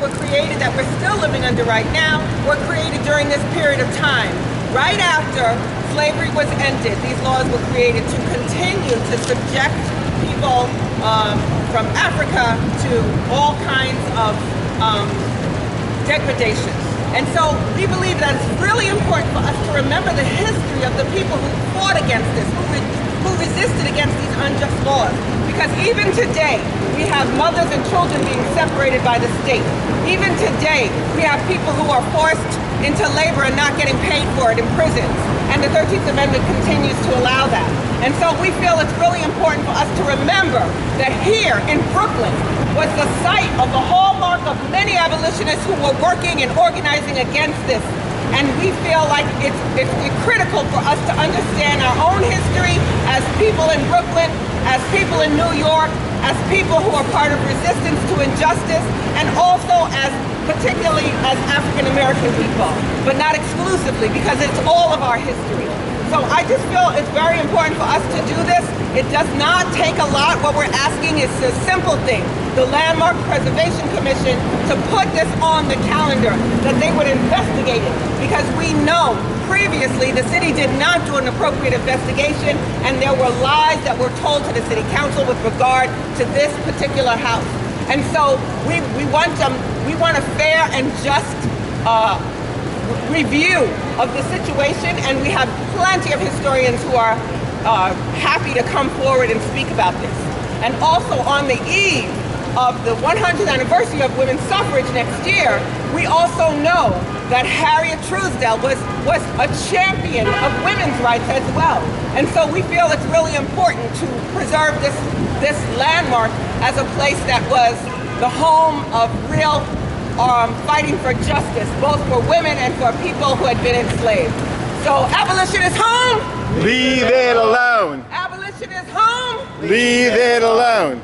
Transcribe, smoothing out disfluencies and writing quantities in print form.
were created that we're still living under right now were created during this period of time. Right after slavery was ended, these laws were created to continue to subject people from Africa to all kinds of degradation. And so we believe that it's really important for us to remember the history of the people who fought against this, who resisted against these unjust laws. Because even today, we have mothers and children being separated by the state. Even today, we have people who are forced into labor and not getting paid for it in prisons. And the 13th Amendment continues to allow that. And so we feel it's really important for us to remember that here in Brooklyn was the site of the hallmark of many abolitionists who were working and organizing against this. And we feel like it's critical for us to understand our own history as people in Brooklyn, as people in New York, as people who are part of resistance to injustice, and also as particularly as African American people, but not exclusively, because it's all of our history. So I just feel it's very important for us to do this. It does not take a lot. What we're asking is a simple thing. The Landmark Preservation Commission to put this on the calendar, that they would investigate it. Because we know previously the city did not do an appropriate investigation, and there were lies that were told to the city council with regard to this particular house. And so we want a fair and just review of the situation, and we have plenty of historians who are happy to come forward and speak about this. And also on the eve of the 100th anniversary of women's suffrage next year, we also know that Harriet Truesdell was a champion of women's rights as well. And so we feel it's really important to preserve this landmark as a place that was the home of real fighting for justice, both for women and for people who had been enslaved. So abolition is home. Leave it alone. Abolition is home. Leave it alone.